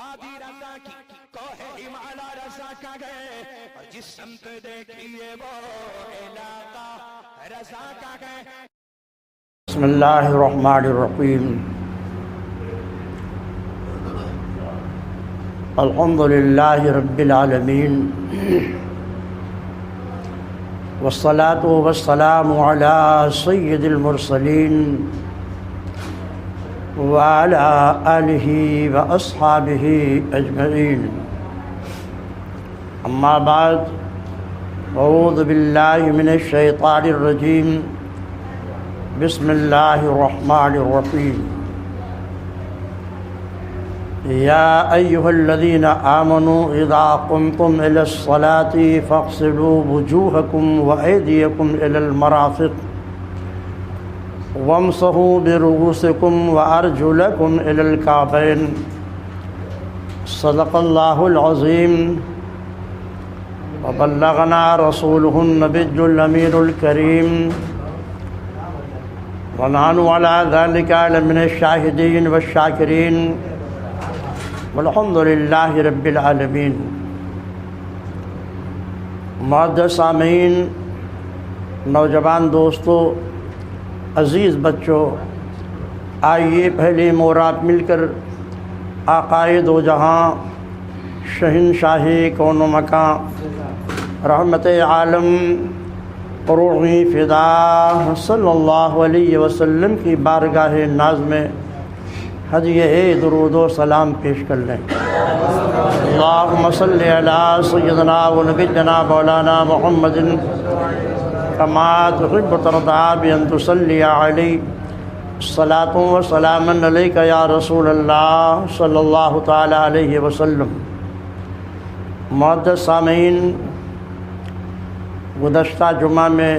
وادی رضا کی کوہ ہمالا رضا کا گئے اور جس سمت دیکھیے وہ علاقہ رضا کا گئے. بسم اللہ الرحمن الرحیم. الحمد للہ رب العالمین والصلاة والسلام علی سید المرسلین وعلی آلہ واصحابہ اجمعین. اما بعد، اعوذ باللہ من الشیطان الرجیم. بسم اللہ الرحمن الرحیم. یا ایہا الذین آمنوا اذا قمتم الی الصلاة فاغسلوا وجوہکم وایدیکم الی المرافق وامسحوا برؤوسکم وارجلکم الی الکعبین. صدق اللہ العظیم وبلغنا رسولہ النبی الامین الکریم ونحن علی ذلک من الشاہدین والشاکرین والحمد للہ رب العالمین. معزز سامعین، نوجوان دوستو، عزیز بچوں، آئیے پہلے مورات مل کر آقائے دو جہاں، شہنشاہ کون و مکان، رحمت عالم، روحی فدا صلی اللہ علیہ وسلم کی بارگاہ ناز میں ہدیہ درود و سلام پیش کر لیں. اللہم صلی علی سیدنا و نبینا مولانا محمد کما تحب ترضی بان تصلی علیہ الصلاۃ والسلام علیک یا رسول اللہ صلی اللہ تعالی علیہ وسلم. معزز سامعین، گزشتہ جمعہ میں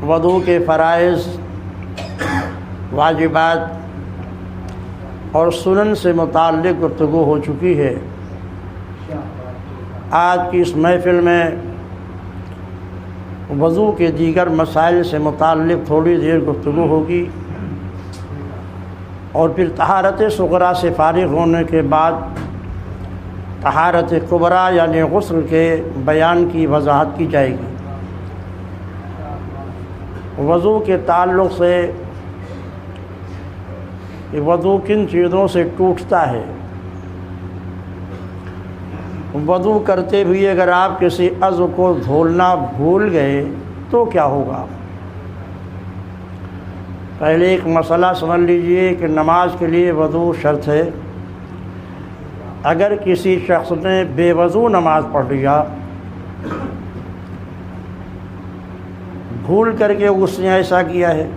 وضو کے فرائض، واجبات اور سنن سے متعلق گفتگو ہو چکی ہے. آج کی اس محفل میں وضو کے دیگر مسائل سے متعلق تھوڑی دیر گفتگو ہوگی، اور پھر طہارت صغریٰ سے فارغ ہونے کے بعد طہارت کبریٰ یعنی غسل کے بیان کی وضاحت کی جائے گی. وضو کے تعلق سے کہ وضو کن چیزوں سے ٹوٹتا ہے. وضو کرتے ہوئے اگر آپ کسی عضو کو دھولنا بھول گئے تو کیا ہوگا؟ پہلے ایک مسئلہ سمجھ لیجئے کہ نماز کے لیے وضو شرط ہے. اگر کسی شخص نے بے وضو نماز پڑھ لیا، بھول کر کے اس نے ایسا کیا ہے،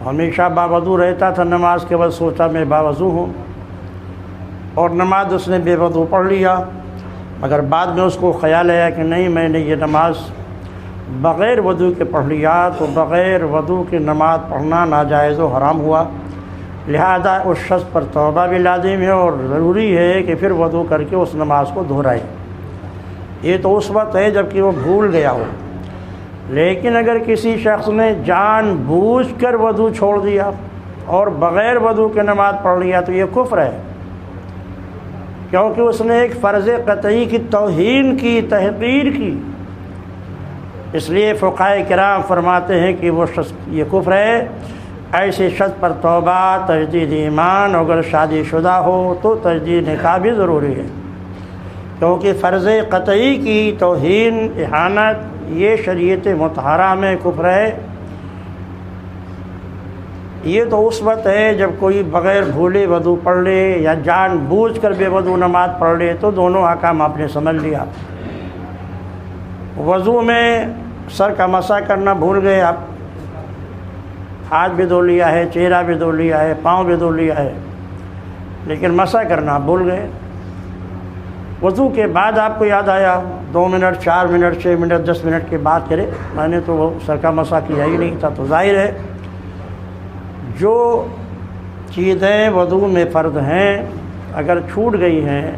ہمیشہ باوضو رہتا تھا، نماز کے بعد سوچا میں باوضو ہوں، اور نماز اس نے بے وضو پڑھ لیا، مگر بعد میں اس کو خیال آیا کہ نہیں، میں نے یہ نماز بغیر وضو کے پڑھ لیا، تو بغیر وضو کی نماز پڑھنا ناجائز و حرام ہوا. لہذا اس شخص پر توبہ بھی لازم ہے اور ضروری ہے کہ پھر وضو کر کے اس نماز کو دہرائے. یہ تو اس وقت ہے جب کہ وہ بھول گیا ہو. لیکن اگر کسی شخص نے جان بوجھ کر وضو چھوڑ دیا اور بغیر وضو کے نماز پڑھ لیا تو یہ کفر ہے، کیونکہ اس نے ایک فرض قطعی کی توہین کی، تحقیر کی. اس لیے فقہاء کرام فرماتے ہیں کہ وہ شخص یہ کفر ہے. ایسے شخص پر توبہ، تجدید ایمان، اگر شادی شدہ ہو تو تجدید نکاح بھی ضروری ہے، کیونکہ فرض قطعی کی توہین، اہانت، یہ شریعت مطہرہ میں کفر ہے. یہ تو اس وقت ہے جب کوئی بغیر بھولے وضو پڑھ لے یا جان بوجھ کر بے وضو نماز پڑھ لے، تو دونوں احکام آپ نے سمجھ لیا. وضو میں سر کا مسح کرنا بھول گئے آپ، ہاتھ بھی دھو لیا ہے، چہرہ بھی دھو لیا ہے، پاؤں بھی دھو لیا ہے، لیکن مسح کرنا بھول گئے. وضو کے بعد آپ کو یاد آیا، 2 منٹ، 4 منٹ، 6 منٹ، 10 منٹ کے بعد کرے میں نے تو وہ سر کا مسح کیا ہی نہیں تھا. تو ظاہر ہے جو چیزیں وضو میں فرض ہیں اگر چھوٹ گئی ہیں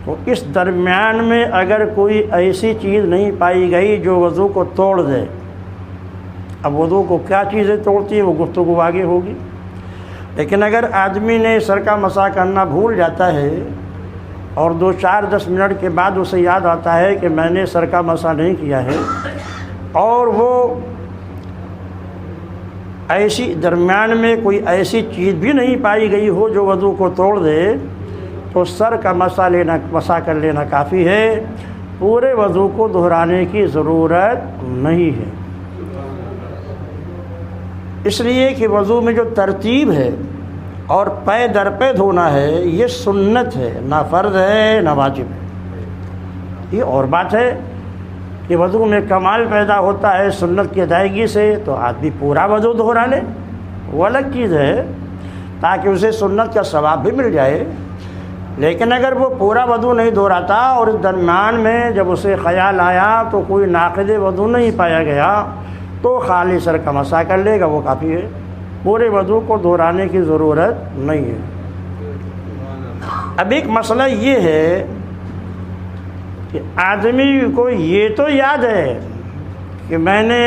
تو اس درمیان میں اگر کوئی ایسی چیز نہیں پائی گئی جو وضو کو توڑ دے. اب وضو کو کیا چیزیں توڑتی ہیں وہ گفتگو آگے ہوگی. لیکن اگر آدمی نے سر کا مسح کرنا بھول جاتا ہے اور 2-4-10 منٹ کے بعد اسے یاد آتا ہے کہ میں نے سر کا مسح نہیں کیا ہے، اور وہ ایسی درمیان میں کوئی ایسی چیز بھی نہیں پائی گئی ہو جو وضو کو توڑ دے، تو سر کا مسح کر لینا کافی ہے، پورے وضو کو دہرانے کی ضرورت نہیں ہے۔ اس لیے کہ وضو میں جو ترتیب ہے اور پے در پے دھونا ہے یہ سنت ہے، نہ فرض ہے نہ واجب ہے۔ یہ اور بات ہے کہ وضو میں کمال پیدا ہوتا ہے سنت کی ادائیگی سے تو آدمی پورا وضو دہرا لے، وہ الگ چیز ہے، تاکہ اسے سنت کا ثواب بھی مل جائے۔ لیکن اگر وہ پورا وضو نہیں دہراتا اور اس درمیان میں جب اسے خیال آیا تو کوئی ناقض وضو نہیں پایا گیا تو خالی سر کا مسح کر لے گا، وہ کافی ہے، پورے وضو کو دہرانے کی ضرورت نہیں ہے۔ اب ایک مسئلہ یہ ہے کہ آدمی کو یہ تو یاد ہے کہ میں نے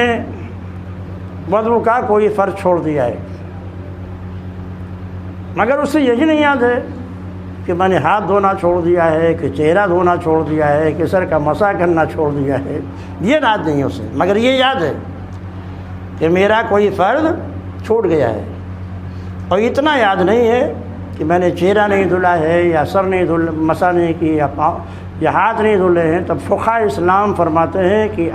وضو کا کوئی فرض چھوڑ دیا ہے، مگر اسے یہی نہیں یاد ہے کہ میں نے ہاتھ دھونا چھوڑ دیا ہے، کہ چہرہ دھونا چھوڑ دیا ہے، کہ سر کا مسح کرنا چھوڑ دیا ہے، یہ یاد نہیں ہے اسے، مگر یہ یاد ہے کہ میرا کوئی فرض چھوٹ گیا ہے۔ اور اتنا یاد نہیں ہے کہ میں نے چہرہ نہیں دھلا ہے یا سر نہیں مسح نہیں کی یا پاؤں یا ہاتھ نہیں دھلے ہیں، تب فقہاء اسلام فرماتے ہیں کہ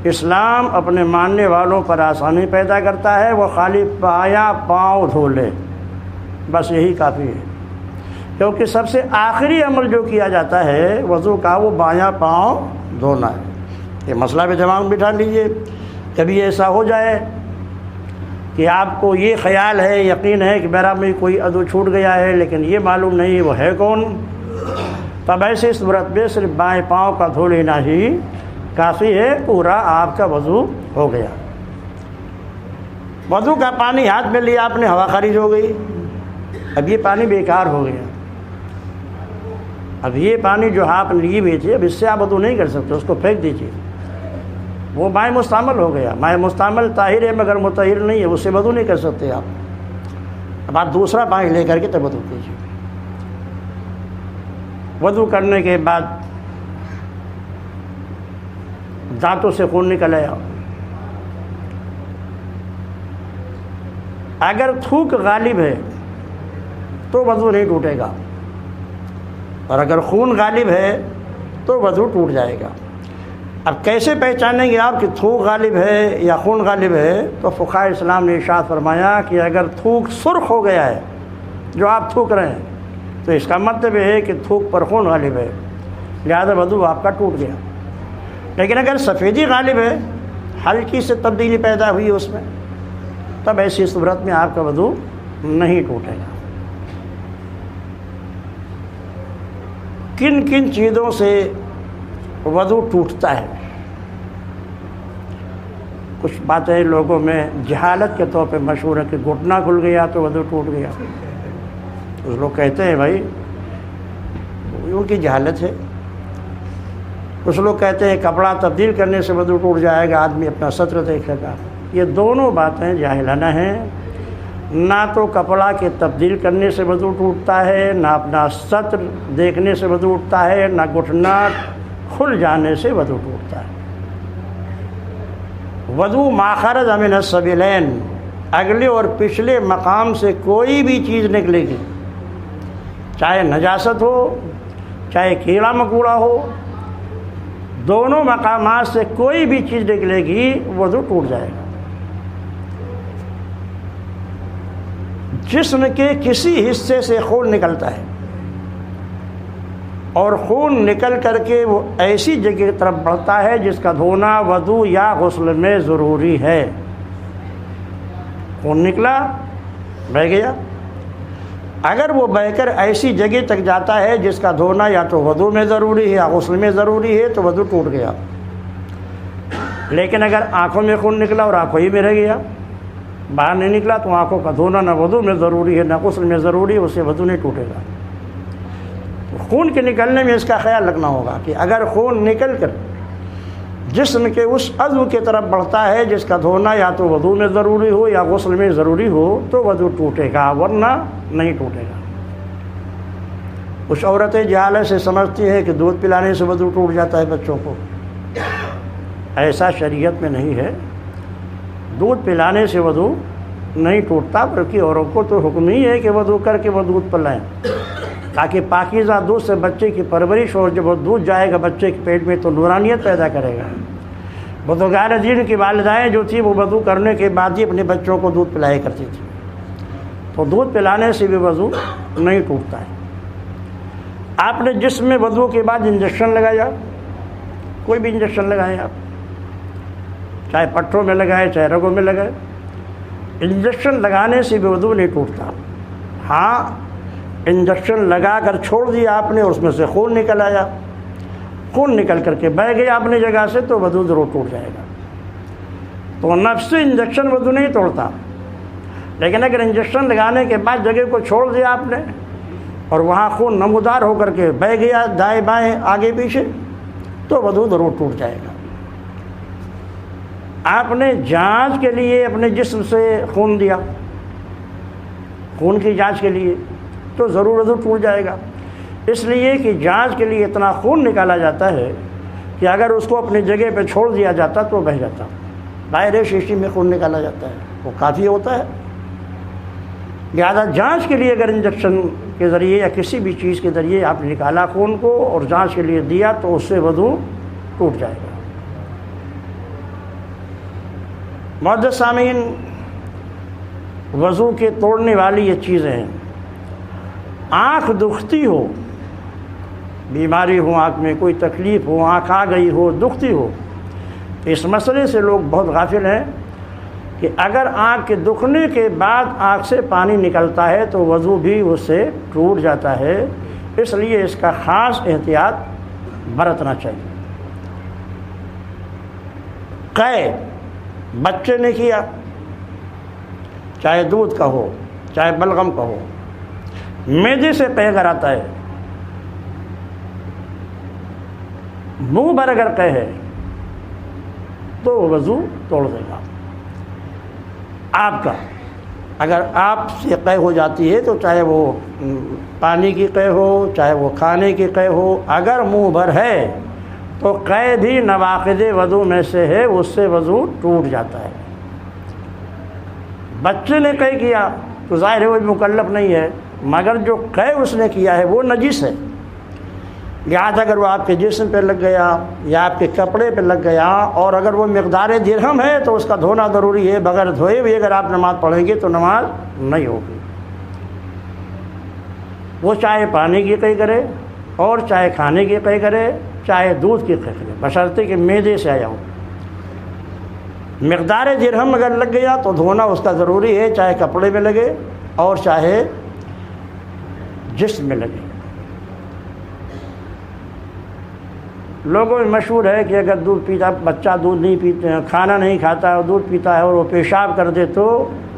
اسلام اپنے ماننے والوں پر آسانی پیدا کرتا ہے، وہ خالی بایاں پاؤں دھو لے، بس یہی کافی ہے، کیونکہ سب سے آخری عمل جو کیا جاتا ہے وضو کا وہ بایاں پاؤں دھونا ہے۔ یہ مسئلہ بھی دماغ میں بٹھا لیجئے، کبھی ایسا ہو جائے کہ آپ کو یہ خیال ہے، یقین ہے کہ میرا میں کوئی عضو چھوٹ گیا ہے لیکن یہ معلوم نہیں وہ ہے کون، تب ایسے صورت میں صرف بائیں پاؤں کا دھو لینا ہی کافی ہے، پورا آپ کا وضو ہو گیا۔ وضو کا پانی ہاتھ میں لیا آپ نے، ہوا خارج ہو گئی، اب یہ پانی بیکار ہو گیا، اب یہ پانی جو آپ لیے ہوئے تھے اب اس سے آپ وضو نہیں کر سکتے، اس کو پھینک دیجیے، وہ مائع مستعمل ہو گیا۔ مائع مستعمل طاہر ہے مگر مطہر نہیں ہے، اس سے وضو نہیں کر سکتے آپ، اب آپ دوسرا پانی لے کر کے تب وضو کیجیے۔ وضو کرنے کے بعد دانتوں سے خون نکل آیا، اگر تھوک غالب ہے تو وضو نہیں ٹوٹے گا، اور اگر خون غالب ہے تو وضو ٹوٹ جائے گا۔ اب کیسے پہچانیں گے آپ کہ تھوک غالب ہے یا خون غالب ہے؟ تو فقہاء اسلام نے ارشاد فرمایا کہ اگر تھوک سرخ ہو گیا ہے جو آپ تھوک رہے ہیں تو اس کا مطلب یہ ہے کہ تھوک پر خون غالب ہے، لہذا وضو آپ کا ٹوٹ گیا۔ لیکن اگر سفیدی غالب ہے، ہلکی سے تبدیلی پیدا ہوئی اس میں، تب ایسی صورت میں آپ کا وضو نہیں ٹوٹے گا۔ کن کن چیزوں سے وضو ٹوٹتا ہے؟ کچھ باتیں لوگوں میں جہالت کے طور پہ مشہور ہے کہ گھٹنا کھل گیا تو وضو ٹوٹ گیا، کچھ لوگ کہتے ہیں بھائی ان کی جہالت ہے۔ کچھ لوگ کہتے ہیں کپڑا تبدیل کرنے سے وضو ٹوٹ جائے گا، آدمی اپنا سطر دیکھے گا۔ یہ دونوں باتیں جاہلانہ ہیں، نہ تو کپڑا کے تبدیل کرنے سے وضو ٹوٹتا ہے، نہ اپنا سطر دیکھنے سے وضو ٹوٹتا ہے، نہ گھٹنا کھل جانے سے وضو ٹوٹتا ہے۔ وضو ما خرج من السبیلین، اگلے اور پچھلے مقام سے کوئی بھی چیز نکلے گی، چاہے نجاست ہو چاہے کیڑا مکوڑا ہو، دونوں مقامات سے کوئی بھی چیز نکلے گی وضو ٹوٹ جائے گا۔ جسم کے کسی حصے سے خون نکلتا ہے اور خون نکل کر کے وہ ایسی جگہ کی طرف بڑھتا ہے جس کا دھونا وضو یا غسل میں ضروری ہے۔ خون نکلا، بہہ گیا، اگر وہ بہہ کر ایسی جگہ تک جاتا ہے جس کا دھونا یا تو وضو میں ضروری ہے یا غسل میں ضروری ہے تو وضو ٹوٹ گیا۔ لیکن اگر آنکھوں میں خون نکلا اور آنکھوں ہی میں رہ گیا، باہر نہیں نکلا، تو آنکھوں کا دھونا نہ وضو میں ضروری ہے نہ غسل میں ضروری ہے، اس سے وضو نہیں ٹوٹے گا۔ خون کے نکلنے میں اس کا خیال رکھنا ہوگا کہ اگر خون نکل کر جسم کے اس عضو کی طرف بڑھتا ہے جس کا دھونا یا تو وضو میں ضروری ہو یا غسل میں ضروری ہو تو وضو ٹوٹے گا، ورنہ نہیں ٹوٹے گا۔ کچھ عورتیں جہالت سے سمجھتی ہیں کہ دودھ پلانے سے وضو ٹوٹ جاتا ہے بچوں کو، ایسا شریعت میں نہیں ہے۔ دودھ پلانے سے وضو نہیں ٹوٹتا، بلکہ عورتوں کو تو حکم ہی ہے کہ وضو کر کے وہ دودھ پلائیں، تاکہ پاکیزہ دودھ سے بچے کی پرورش ہو۔ جب وہ دودھ جائے گا بچے کے پیٹ میں تو نورانیت پیدا کرے گا۔ بزرگان دین کی والدائیں جو تھی وہ وضو کرنے کے بعد ہی اپنے بچوں کو دودھ پلایا کرتی تھی، تو دودھ پلانے سے بھی وضو نہیں ٹوٹتا ہے۔ آپ نے جسم میں وضو کے بعد انجیکشن لگایا، کوئی بھی انجیکشن لگائیں آپ، چاہے پٹھوں میں لگائے چاہے رگوں میں لگائے، انجیکشن لگانے سے بھی وضو نہیں ٹوٹتا۔ ہاں، انجیکشن لگا کر چھوڑ دیا آپ نے، اس میں سے خون نکل آیا، خون نکل کر کے بہہ گیا اپنی جگہ سے، تو وضو ضرور ٹوٹ جائے گا۔ تو نفس انجیکشن وضو نہیں توڑتا، لیکن اگر انجیکشن لگانے کے بعد جگہ کو چھوڑ دیا آپ نے اور وہاں خون نمودار ہو کر کے بہہ گیا دائیں بائیں آگے پیچھے، تو وضو ضرور ٹوٹ جائے گا۔ آپ نے جانچ کے لیے اپنے جسم سے خون دیا، خون کی جانچ کے لیے، تو ضرور وضو ٹوٹ جائے گا، اس لیے کہ جانچ کے لیے اتنا خون نکالا جاتا ہے کہ اگر اس کو اپنی جگہ پہ چھوڑ دیا جاتا تو بہہ جاتا۔ دائرے شیشی میں خون نکالا جاتا ہے، وہ کافی ہوتا ہے۔ لہٰذا جانچ کے لیے اگر انجیکشن کے ذریعے یا کسی بھی چیز کے ذریعے آپ نے نکالا خون کو اور جانچ کے لیے دیا تو اس سے وضو ٹوٹ جائے گا۔ معزز سامعین، وضو کے توڑنے والی یہ چیزیں ہیں۔ آنکھ دکھتی ہو، بیماری ہو، آنکھ میں کوئی تکلیف ہو، آنکھ آ گئی ہو، دکھتی ہو، اس مسئلے سے لوگ بہت غافل ہیں کہ اگر آنکھ کے دکھنے کے بعد آنکھ سے پانی نکلتا ہے تو وضو بھی اس سے ٹوٹ جاتا ہے، اس لیے اس کا خاص احتیاط برتنا چاہیے۔ قے بچے نے کیا، چاہے دودھ کا ہو چاہے بلغم کا ہو، معدے سے قے اگر آتا ہے، منہ پر اگر قے ہے تو وضو توڑ دے گا آپ کا۔ اگر آپ سے قے ہو جاتی ہے تو چاہے وہ پانی کی قے ہو چاہے وہ کھانے کی قے ہو، اگر منہ بھر ہے تو قے بھی نواقض وضو میں سے ہے، اس سے وضو ٹوٹ جاتا ہے۔ بچے نے قے کیا تو ظاہر ہے وہ مکلف نہیں ہے، مگر جو قے اس نے کیا ہے وہ نجس ہے، لہٰذا اگر وہ آپ کے جسم پہ لگ گیا یا آپ کے کپڑے پہ لگ گیا اور اگر وہ مقدار درہم ہے تو اس کا دھونا ضروری ہے، بغیر دھوئے بھی اگر آپ نماز پڑھیں گے تو نماز نہیں ہوگی۔ وہ چاہے پانی کی قے کرے اور چاہے کھانے کی قے کرے چاہے دودھ کی قے کرے، بشرطے کہ معدے سے آیا ہو۔ مقدار درہم اگر لگ گیا تو دھونا اس کا ضروری ہے، چاہے کپڑے میں لگے اور چاہے جسم میں لگے۔ لوگوں میں مشہور ہے کہ اگر دودھ پیتا بچہ دودھ نہیں پیتے کھانا نہیں کھاتا اور دودھ پیتا ہے اور وہ پیشاب کر دے تو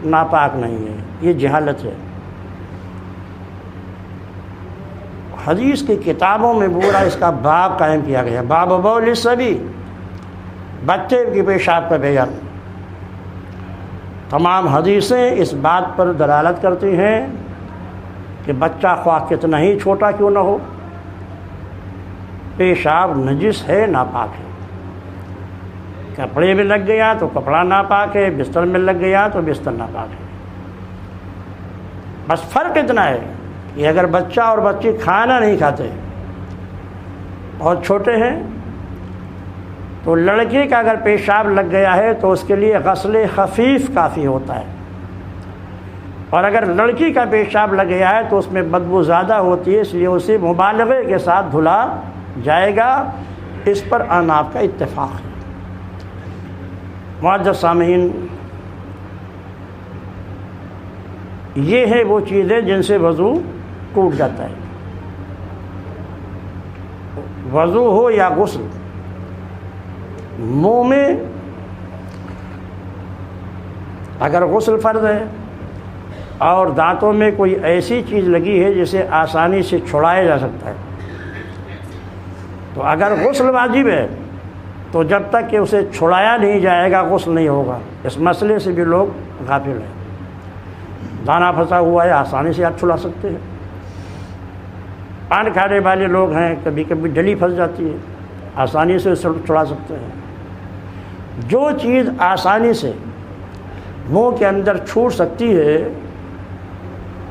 ناپاک نہیں ہے، یہ جہالت ہے۔ حدیث کی کتابوں میں پورا اس کا باب قائم کیا گیا، باب بول الصبی، بچے کی پیشاب کا بیان۔ تمام حدیثیں اس بات پر دلالت کرتی ہیں کہ بچہ خواہ کتنا ہی چھوٹا کیوں نہ ہو، پیشاب نجس ہے، ناپاک ہے۔ کپڑے میں لگ گیا تو کپڑا ناپاک ہے، بستر میں لگ گیا تو بستر ناپاک ہے۔ بس فرق اتنا ہے کہ اگر بچہ اور بچی کھانا نہیں کھاتے، بہت چھوٹے ہیں، تو لڑکی کا اگر پیشاب لگ گیا ہے تو اس کے لیے غسل خفیف کافی ہوتا ہے، اور اگر لڑکی کا پیشاب لگ گیا ہے تو اس میں بدبو زیادہ ہوتی ہے، اس لیے اسے مبالغے کے ساتھ دھلا جائے گا۔ اس پر احناف کا اتفاق ہے۔ معزز سامعین، یہ ہے وہ چیزیں جن سے وضو ٹوٹ جاتا ہے، وضو ہو یا غسل۔ منہ میں اگر غسل فرض ہے اور دانتوں میں کوئی ایسی چیز لگی ہے جسے آسانی سے چھڑایا جا سکتا ہے، تو اگر غسل واجب ہے تو جب تک کہ اسے چھڑایا نہیں جائے گا غسل نہیں ہوگا۔ اس مسئلے سے بھی لوگ غافل ہیں۔ دانا پھنسا ہوا ہے، آسانی سے آپ چھڑا سکتے ہیں۔ پان کھانے والے لوگ ہیں، کبھی کبھی ڈلی پھنس جاتی ہے، آسانی سے اسے چھڑا سکتے ہیں۔ جو چیز آسانی سے منہ کے اندر چھوٹ سکتی ہے،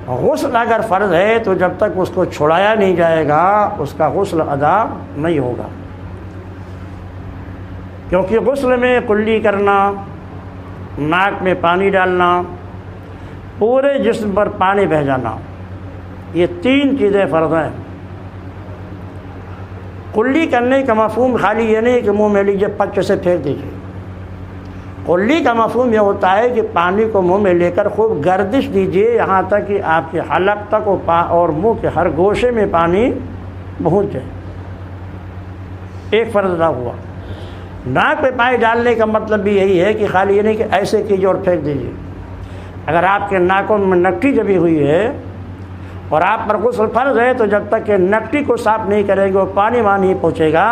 غسل اگر فرض ہے تو جب تک اس کو چھڑایا نہیں جائے گا اس کا غسل ادا نہیں ہوگا، کیونکہ غسل میں کلی کرنا، ناک میں پانی ڈالنا، پورے جسم پر پانی بہہ جانا، یہ 3 چیزیں فرض ہیں۔ کلی کرنے کا مفہوم خالی یہ نہیں کہ منہ میں لیجیے پچ سے پھینک دیجیے۔ کلی کا مفہوم یہ ہوتا ہے کہ پانی کو منہ میں لے کر خوب گردش دیجیے یہاں تک کہ آپ کے حلق تک اور منہ کے ہر گوشے میں پانی پہنچ جائے۔ ایک فرض ادا ہوا۔ ناک پہ پانی ڈالنے کا مطلب بھی یہی ہے کہ خالی یہ نہیں کہ ایسے کیجیے اور پھینک دیجیے۔ اگر آپ کے ناکوں میں نکٹی جبھی ہوئی ہے اور آپ پر غسل فرض ہے تو جب تک کہ نکٹی کو صاف نہیں کریں گے اور پانی وہاں نہیں پہنچے گا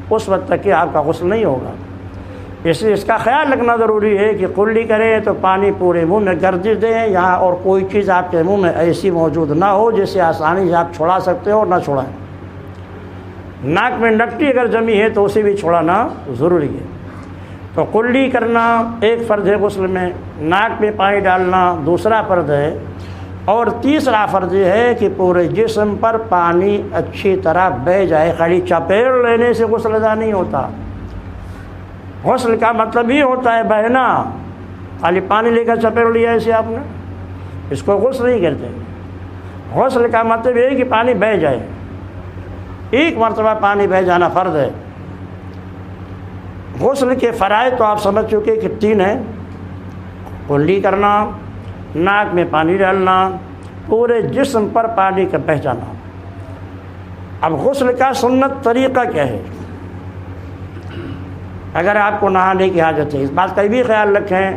اس وقت تک کہ آپ کا غسل نہیں ہوگا۔ اس لیے اس کا خیال رکھنا ضروری ہے کہ کلی کریں تو پانی پورے منہ میں گردش دیں یہاں، اور کوئی چیز آپ کے منہ میں ایسی موجود نہ ہو جس سے آسانی سے آپ چھڑا سکتے ہو اور نہ چھڑائیں۔ ناک میں نکٹی اگر جمی ہے تو اسے بھی چھڑانا ضروری ہے۔ تو کلی کرنا ایک فرض ہے غسل میں، ناک میں پانی ڈالنا دوسرا فرض ہے، اور تیسرا فرض یہ ہے کہ پورے جسم پر پانی اچھی طرح بہہ جائے۔ خالی چپیڑ لینے سے غسل ادا نہیں ہوتا۔ غسل کا مطلب ہی ہوتا ہے بہنا۔ خالی پانی لے کر چپیڑ لیا ایسے آپ نے، اس کو غسل نہیں کرتے۔ غسل کا مطلب یہ ہے کہ پانی بہہ جائے، ایک مرتبہ پانی بہہ جانا فرض ہے۔ غسل کے فرائض تو آپ سمجھ چکے کہ 3 ہیں، کلی کرنا، ناک میں پانی ڈالنا، پورے جسم پر پانی کا بہہ جانا۔ اب غسل کا سنت طریقہ کیا ہے؟ اگر آپ کو نہانے کی حاجت ہے، اس بات کا بھی خیال رکھیں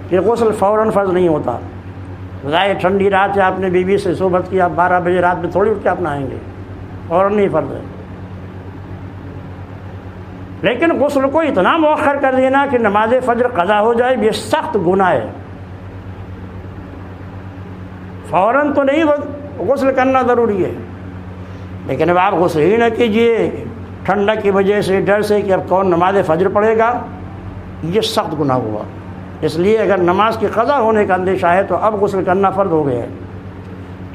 کہ غسل فوراً فرض نہیں ہوتا۔ ظاہر ٹھنڈی رات ہے، آپ نے بیوی سے صحبت کی، آپ 12 بجے رات میں تھوڑی اٹھ کے آپ نہائیں گے، فوراً نہیں فرض ہے۔ لیکن غسل کو اتنا مؤخر کر دینا کہ نماز فجر قضا ہو جائے، یہ سخت گناہ ہے۔ فوراً تو نہیں غسل کرنا ضروری ہے، لیکن اب آپ غسل ہی نہ کیجیے ٹھنڈک کی وجہ سے، ڈر سے کہ اب کون نماز فجر پڑھے گا، یہ سخت گناہ ہوا۔ اس لیے اگر نماز کی قضا ہونے کا اندیشہ ہے تو اب غسل کرنا فرض ہو گیا ہے،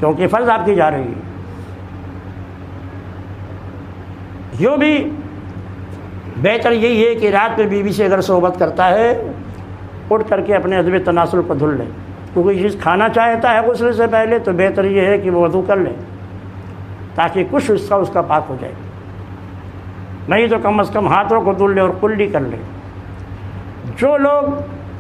کیونکہ فرض آپ کی جا رہی ہے۔ یوں بھی بہتر یہی ہے کہ رات میں بیوی سے اگر صحبت کرتا ہے اٹھ کر کے اپنے عضو تناسل کو دھل لے، کیونکہ یہ چیز کھانا چاہتا ہے غسل سے پہلے تو بہتر یہ ہے کہ وہ وضو کر لے تاکہ کچھ حصہ اس کا پاک ہو جائے، نہیں تو کم از کم ہاتھوں کو دھل لے اور کلی کر لے۔ جو لوگ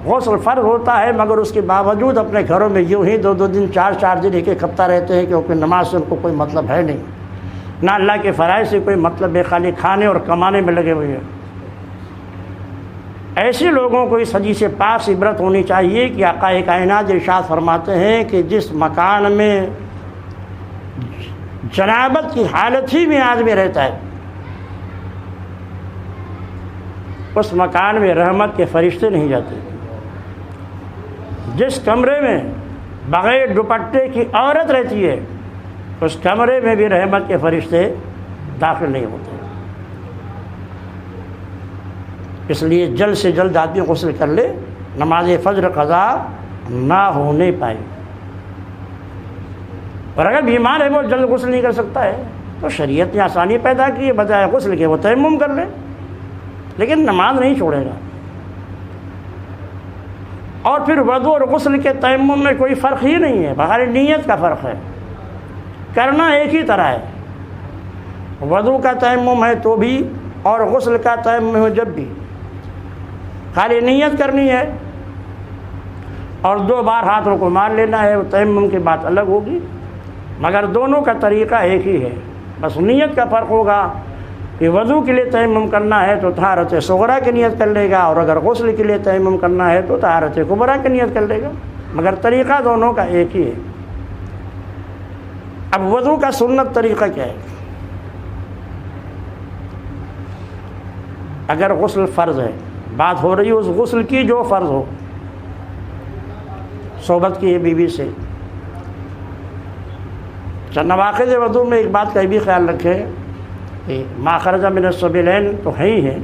غسل فرض ہوتا ہے مگر اس کے باوجود اپنے گھروں میں یوں ہی 2 دن 4 دن ایک ایک ہفتہ رہتے ہیں، کیونکہ نماز سے ان کو کوئی مطلب ہے نہیں، نہ اللہ کے فرائض سے کوئی مطلب ہے، خالی کھانے اور کمانے میں لگے ہوئے ہیں، ایسے لوگوں کو اس حدیث پاک سے عبرت ہونی چاہیے کہ آقا کائنات ارشاد فرماتے ہیں کہ جس مکان میں جنابت کی حالت ہی میں آدمی رہتا ہے اس مکان میں رحمت کے فرشتے نہیں جاتے۔ جس کمرے میں بغیر دوپٹے کی عورت رہتی ہے اس کمرے میں بھی رحمت کے فرشتے داخل نہیں ہوتے۔ اس لیے جلد سے جلد آدمی غسل کر لے، نماز فجر قضا نہ ہونے پائے۔ اور اگر بیمار ہے وہ جلد غسل نہیں کر سکتا ہے تو شریعت نے آسانی پیدا کی ہے، بجائے غسل کے وہ تیمم کر لے، لیکن نماز نہیں چھوڑے گا۔ اور پھر وضو اور غسل کے تیمم میں کوئی فرق ہی نہیں ہے، بغیر نیت کا فرق ہے، کرنا ایک ہی طرح ہے۔ وضو کا تیمم ہے تو بھی اور غسل کا تیمم ہے جب بھی، خالی نیت کرنی ہے اور 2 بار ہاتھوں کو مار لینا ہے، تیمم کی بات الگ ہوگی، مگر دونوں کا طریقہ ایک ہی ہے، بس نیت کا فرق ہوگا کہ وضو کے لیے تیمم کرنا ہے تو طہارت صغریٰ کی نیت کر لے گا، اور اگر غسل کے لیے تیمم کرنا ہے تو طہارت کبریٰ کی نیت کر لے گا، مگر طریقہ دونوں کا ایک ہی ہے۔ اب وضو کا سنت طریقہ کیا ہے؟ اگر غسل فرض ہے، بات ہو رہی ہے اس غسل کی جو فرض ہو، صحبت کی ہے بیوی سے۔ نواقض وضو میں ایک بات کا بھی خیال رکھیں کہ ما خرج من السبیلین تو ہے ہی ہے،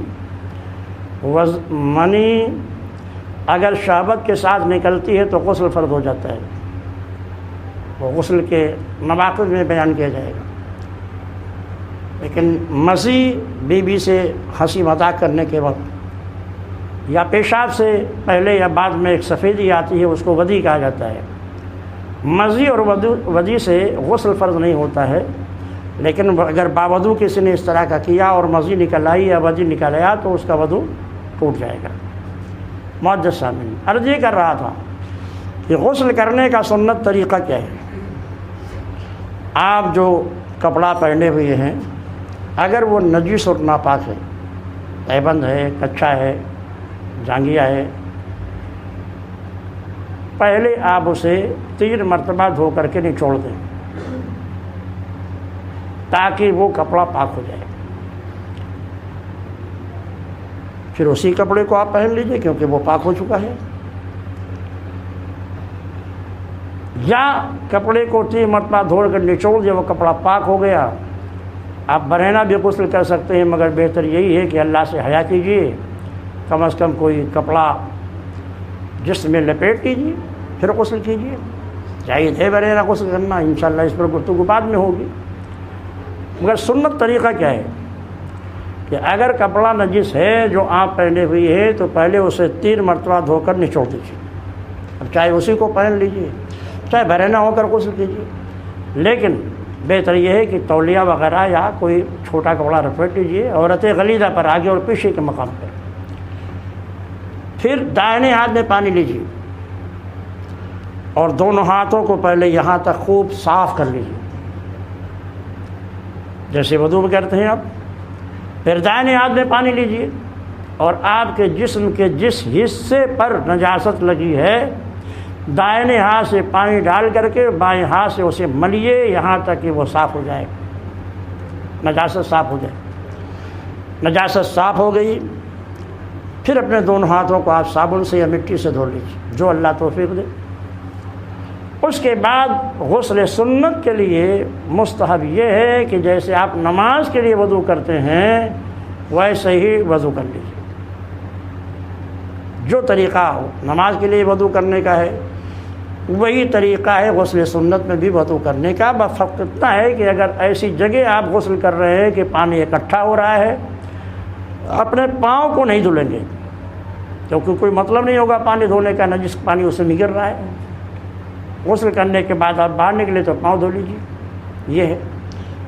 منی اگر شہوت کے ساتھ نکلتی ہے تو غسل فرض ہو جاتا ہے، وہ غسل کے نواقض میں بیان کیا جائے گا۔ لیکن مزی بیوی سے ہنسی مذاق کرنے کے وقت یا پیشاب سے پہلے یا بعد میں ایک سفیدی آتی ہے، اس کو ودی کہا جاتا ہے۔ مزی اور ودی سے غسل فرض نہیں ہوتا ہے، لیکن اگر باوضو کسی نے اس طرح کا کیا اور مزی نکل آئی یا ودی نکل آیا تو اس کا وضو ٹوٹ جائے گا۔ معزز سامعین، عرض یہ کر رہا تھا کہ غسل کرنے کا سنت طریقہ کیا ہے۔ آپ جو کپڑا پہنے ہوئے ہیں اگر وہ نجس اور ناپاک ہے، تہبند ہے، کچا ہے، جانگیا ہے، پہلے آپ اسے 3 مرتبہ دھو کر کے نچوڑ دیں تاکہ وہ کپڑا پاک ہو جائے۔ پھر اسی کپڑے کو آپ پہن لیجئے کیونکہ وہ پاک ہو چکا ہے، یا کپڑے کو 3 مرتبہ دھو کر نچوڑ دیں، وہ کپڑا پاک ہو گیا۔ آپ برہنہ بھی غسل کر سکتے ہیں، مگر بہتر یہی ہے کہ اللہ سے حیا کیجیے، کم از کم کوئی کپڑا جسم میں لپیٹ لیجیے پھر غسل کیجیے۔ جائز ہے برہنہ غسل کرنا، انشاءاللہ اس پر گفتگو بعد میں ہوگی۔ مگر سنت طریقہ کیا ہے کہ اگر کپڑا نجس ہے جو آپ پہنے ہوئی ہے تو پہلے اسے 3 مرتبہ دھو کر نچوڑ دیجیے، اب چاہے اسی کو پہن لیجیے چاہے برہنہ ہو کر غسل کیجیے، لیکن بہتر یہ ہے کہ تولیہ وغیرہ یا کوئی چھوٹا کپڑا لپیٹ لیجیے عورتیں غلیظہ پر آگے اور پیچھے کے مقام پر۔ پھر دائنے ہاتھ میں پانی لیجیے اور دونوں ہاتھوں کو پہلے یہاں تک خوب صاف کر لیجیے جیسے وضو میں کرتے ہیں آپ۔ پھر دائنے ہاتھ میں پانی لیجیے اور آپ کے جسم کے جس حصے پر نجاست لگی ہے دائنے ہاتھ سے پانی ڈال کر کے بائیں ہاتھ سے اسے ملیے یہاں تک کہ وہ صاف ہو جائے، نجاست صاف ہو جائے۔ نجاست صاف ہو گئی، پھر اپنے دونوں ہاتھوں کو آپ صابن سے یا مٹی سے دھو لیجیے، جو اللہ توفیق دے۔ اس کے بعد غسل سنت کے لیے مستحب یہ ہے کہ جیسے آپ نماز کے لیے وضو کرتے ہیں ویسے ہی وضو کر لیجیے۔ جو طریقہ نماز کے لیے وضو کرنے کا ہے وہی طریقہ ہے غسل سنت میں بھی وضو کرنے کا، بس فرق اتنا ہے کہ اگر ایسی جگہ آپ غسل کر رہے ہیں کہ پانی اکٹھا ہو رہا ہے، اپنے پاؤں کو نہیں دھلیں گے کیونکہ کوئی مطلب نہیں ہوگا پانی دھونے کا، نجس پانی اس میں گر رہا ہے۔ غسل کرنے کے بعد آپ باہر نکلے تو پاؤں دھو لیجیے، یہ ہے۔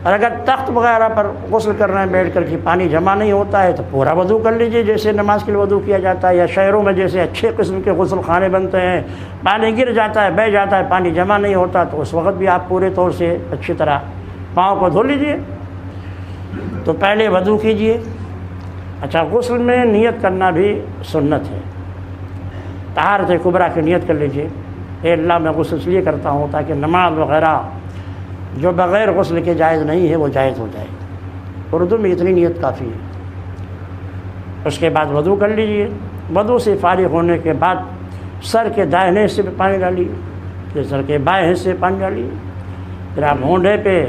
اور اگر تخت وغیرہ پر غسل کر رہے ہیں بیٹھ کر کے پانی جمع نہیں ہوتا ہے تو پورا وضو کر لیجیے جیسے نماز کے لیے وضو کیا جاتا ہے، یا شہروں میں جیسے اچھے قسم کے غسل خانے بنتے ہیں، پانی گر جاتا ہے، بہہ جاتا ہے، پانی جمع نہیں ہوتا تو اس وقت بھی آپ پورے طور سے اچھی طرح پاؤں کو دھو لیجیے۔ تو پہلے وضو کیجیے۔ اچھا، غسل میں نیت کرنا بھی سنت ہے۔ طہارت کبریٰ کی نیت کر لیجیے، اے اللہ میں غسل اس لیے کرتا ہوں تاکہ نماز وغیرہ جو بغیر غسل کے جائز نہیں ہے وہ جائز ہو جائے۔ اردو میں اتنی نیت کافی ہے۔ اس کے بعد وضو کر لیجیے۔ وضو سے فارغ ہونے کے بعد سر کے دائیں حصے پہ پانی ڈالیے، پھر سر کے بائیں حصے پانی ڈالیے، پھر آپ مونڈے پہ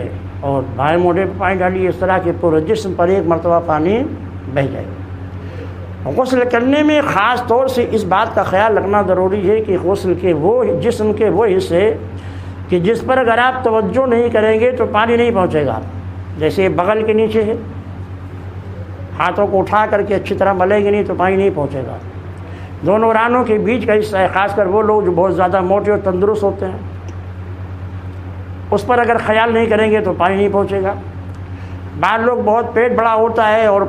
اور بائیں مونڈے پہ پانی ڈالیے، اس طرح کے پورے جسم پر 1 مرتبہ پانی بہہ جائے۔ غسل کرنے میں خاص طور سے اس بات کا خیال رکھنا ضروری ہے کہ غسل کے وہ جسم کے وہ حصے کہ جس پر اگر آپ توجہ نہیں کریں گے تو پانی نہیں پہنچے گا، جیسے بغل کے نیچے ہے، ہاتھوں کو اٹھا کر کے اچھی طرح ملیں گے نہیں تو پانی نہیں پہنچے گا۔ دونوں رانوں کے بیچ کا حصہ ہے، خاص کر وہ لوگ جو بہت زیادہ موٹے اور تندرست ہوتے ہیں، اس پر اگر خیال نہیں کریں گے تو پانی نہیں پہنچے گا۔ بعض لوگ بہت پیٹ بڑا ہوتا ہے اور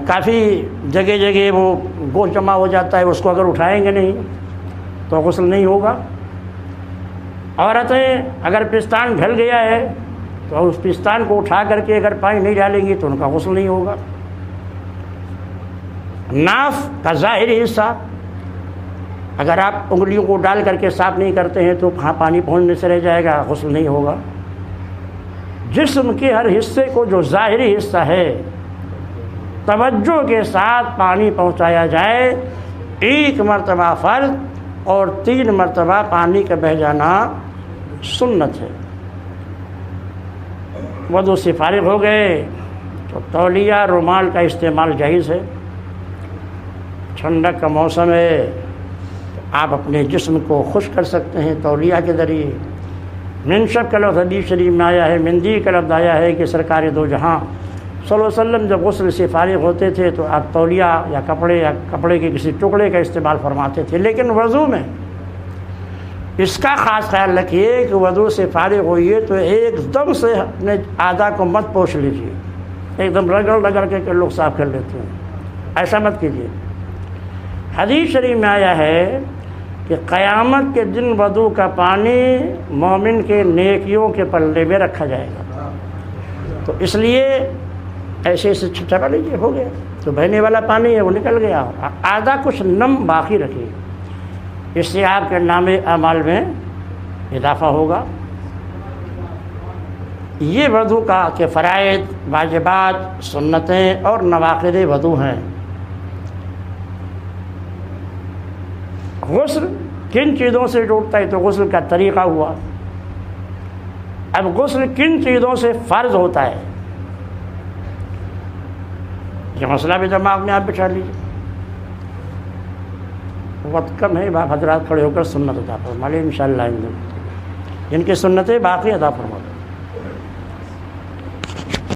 کافی جگہ جگہ وہ گوشت جمع ہو جاتا ہے، اس کو اگر اٹھائیں گے نہیں تو غسل نہیں ہوگا۔ عورتیں اگر پستان ڈھل گیا ہے تو اس پستان کو اٹھا کر کے اگر پانی نہیں ڈالیں گی تو ان کا غسل نہیں ہوگا۔ ناف کا ظاہری حصہ اگر آپ انگلیوں کو ڈال کر کے صاف نہیں کرتے ہیں تو وہاں پانی پہنچنے سے رہ جائے گا، غسل نہیں ہوگا۔ جسم کے ہر حصے کو جو ظاہری حصہ ہے توجہ کے ساتھ پانی پہنچایا جائے، 1 مرتبہ فرض اور 3 مرتبہ پانی کا بہہ جانا سنت ہے۔ وضو سے فارغ ہو گئے تو تولیہ رومال کا استعمال جائز ہے۔ ٹھنڈک کا موسم ہے، آپ اپنے جسم کو خشک کر سکتے ہیں تولیہ کے ذریعے۔ منشب کا لفظ حدیث شریف میں آیا ہے، مندی کا لفظ آیا ہے کہ سرکار دو جہاں صلی اللہ علیہ وسلم جب غسل سے فارغ ہوتے تھے تو آپ تولیہ یا کپڑے کے کسی ٹکڑے کا استعمال فرماتے تھے۔ لیکن وضو میں اس کا خاص خیال رکھیے کہ وضو سے فارغ ہوئیے تو ایک دم سے اپنے اعضاء کو مت پوچھ لیجیے، ایک دم رگڑ کے لوگ صاف کر لیتے ہیں، ایسا مت کیجیے۔ حدیث شریف میں آیا ہے کہ قیامت کے دن وضو کا پانی مومن کے نیکیوں کے پلے میں رکھا جائے گا، تو اس لیے ایسے چھٹا لیجیے، ہو گیا تو بہنے والا پانی ہے وہ نکل گیا، آدھا کچھ نم باقی رکھیے، اس سے آپ کے نام اعمال میں اضافہ ہوگا۔ یہ وضو کا کہ فرائض، واجبات، سنتیں اور نواقض وضو ہیں۔ غسل کن چیزوں سے ٹوٹتا ہے تو غسل کا طریقہ ہوا۔ اب غسل کن چیزوں سے فرض ہوتا ہے یہ مسئلہ بھی دماغ میں آپ بٹھا لیجیے۔ وقت کم ہے، باپ حضرات کھڑے ہو کر سنت عطا فرما لیں انشاءاللہ، جن کی سنتیں باقی عطا فرما لیں۔